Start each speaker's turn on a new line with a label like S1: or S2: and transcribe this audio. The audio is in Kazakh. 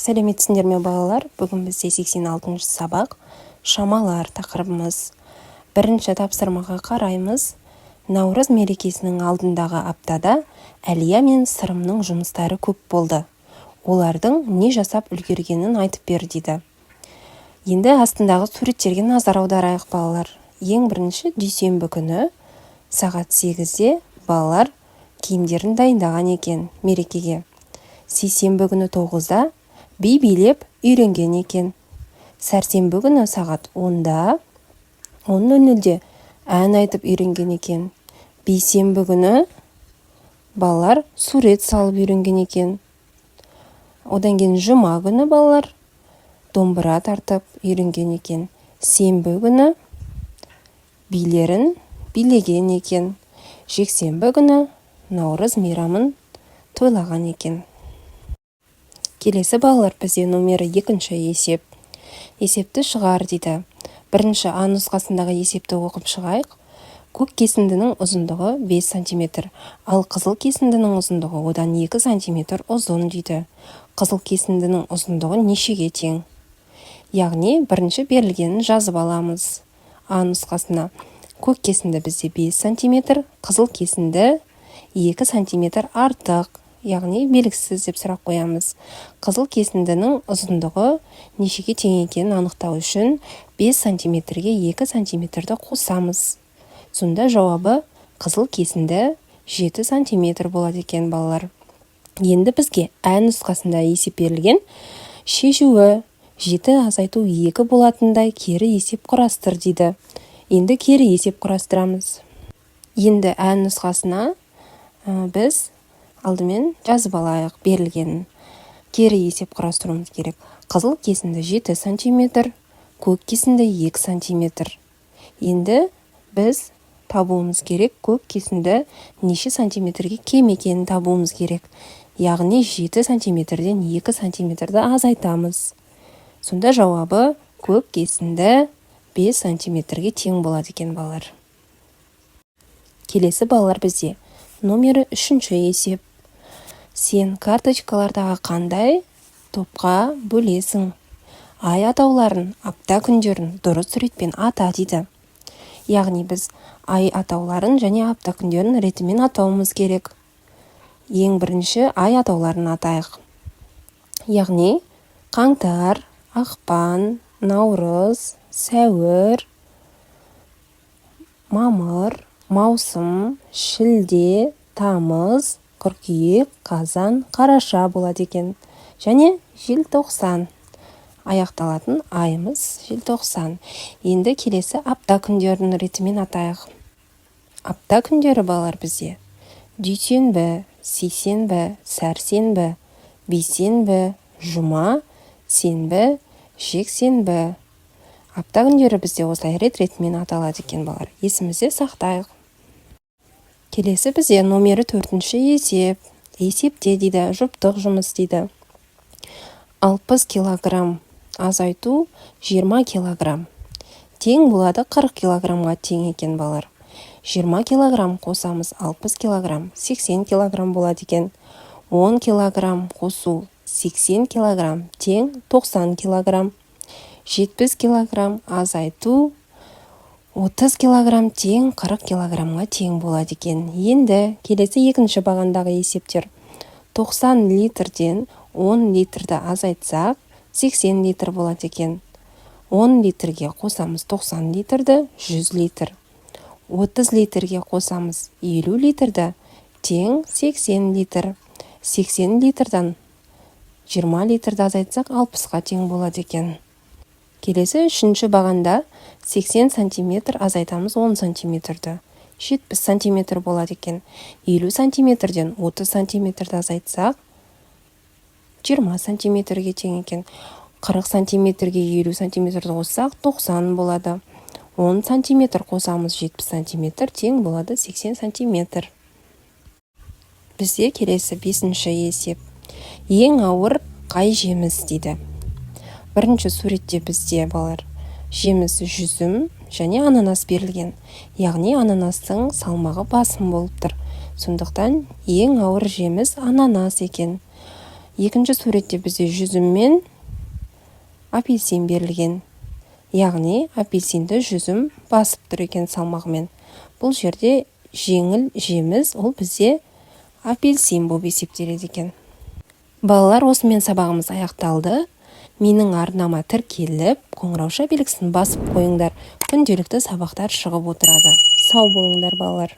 S1: Сәлеметсіңдер ме балалар? Бүгін бізде 86-шы сабақ шамалар тақырыбымыз. Бірінші тапсырмаға қараймыз. Наурыз мерекесінің алдындағы аптада Әлия мен Сырымның жұмыстары көп болды. Олардың не жасап үлгергенін айтып бер дейді. Енді астындағы суреттерге назар аударайық балалар. Ең бірінші дүйсенбі күні сағат 8-де балалар киімдерін дайындаған екен мерекеге. Сейсенбі күні 9-да би билеп үйренген екен. Сәрсенбі күні сағат 10-да 10:00-де ән айтып үйренген екен. Бейсенбі күні балалар сурет салып үйренген екен. Одан кейін жұма күні балалар домбыра тартып үйренген екен. Сенбі күні билерін билеген екен. Жексенбі күні наурыз мейрамын тойлаған екен. Келесі балалар бізде номері 2-ші есеп. Есепті шығар дейді. Бірінші А нұсқасындағы есепті оқып шығайық. Көк кесіндінің ұзындығы 5 см, ал қызыл кесіндінің ұзындығы одан 2 см ұзын дейді. Қызыл кесіндінің ұзындығы нешеге тең? Яғни бірінші берілгенін жазып аламыз. А нұсқасына көк кесінді бізде 5 см, қызыл кесінді 2 см артық, яғни белгісіз деп сұрақ қоямыз. Қызыл кесіндінің ұзындығы нешеге тең екенін анықтау үшін 5 см-ге 2 см-ді қосамыз. Сонда жауабы қызыл кесінді 7 см болады екен балалар. Енді бізге Ә нұсқасында есеп берілген. Шешуі 7 азайту 2 болатындай кері есеп құрастыр дейді. Енді кері есеп құрастырамыз. Енді Ә нұсқасына біз алдымен жазып алайық берілгенін. Кері есеп құрастыруымыз керек. Қызыл кесінді 7 см, көк кесінді 2 см. Енді біз табуымыз керек көк кесінді неше сантиметрге кем екенін табуымыз керек. Яғни 7 см-ден 2 см-ді азайтамыз. Сонда жауабы көк кесінді 5 см-ге тең болады екен балалар. Келесі балалар бізде номері 3-ші есеп. Сен карточкалардағы қандай топқа бөлесің? Ай атауларын, апта күндерін дұрыс ретпен ата дейді. Яғни біз ай атауларын және апта күндерін ретімен атауымыз керек. Ең бірінші ай атауларын атайық. Яғни қаңтар, ақпан, наурыз, сәуір, мамыр, маусым, шілде, тамыз, қыркүйек, қазан, қараша болады екен. Және желтоқсан. Аяқталатын айымыз желтоқсан. Енді келесі апта күндерінің ретімен атайық. Апта күндері балалар бізде дүйсенбі, сейсенбі, сәрсенбі, бейсенбі, жұма, сенбі, жексенбі. Апта күндері бізде осылай ретімен аталады екен балалар. Есімізде сақтайық. Келесі бізде номері 4-ші есеп. Есепте дейді, жұптық жұмыс дейді. 60 килограмм азайту 20 килограмм. Тең болады 40 килограммға тең екен балалар. 20 килограмм қосамыз 60 килограмм, 80 килограмм болады екен. 10 килограмм қосу 80 килограмм тең 90 килограмм. 70 килограмм азайту 30 килограмм тең 40 килограммға тең болады екен. Енді келесі екінші бағандағы есептер. 90 литрден 10 литрді азайтсақ 80 литр болады екен. 10 литрге қосамыз 90 литрді 100 литр. 30 литрге қосамыз 50 литрді тең 80 литр. 80 литрдан 20 литрді азайтсақ 60-ға тең болады екен. Келесі үшінші бағанда 80 см азайтамыз 10 см-ді. 70 см болады екен. 50 см-ден 30 см-ді азайтсақ 20 см-ге тең екен. 40 см-ге 50 см-ді қоссақ 90 болады. 10 см қосамыз 70 см тең болады 80 см. Бізде келесі 5-ші есеп. Ең ауыр қай жеміс дейді. Бірінші суретте бізде балалар жеміс жүзім және ананас берілген. Яғни ананастың салмағы басым болып тұр. Сондықтан ең ауыр жеміс ананас екен. Екінші суретте бізде жүзім мен апельсин берілген. Яғни апельсинді жүзім басып тұр екен салмағымен. Бұл жерде жеңіл жеміс, ол бізде апельсин болып есептеледі екен. Балалар, осымен сабағымыз аяқталды. Менің арнама тіркеліп, қоңырауша белгісін басып қойыңдар. Күнделікті сабақтар шығып отырады. Сау болыңдар балалар.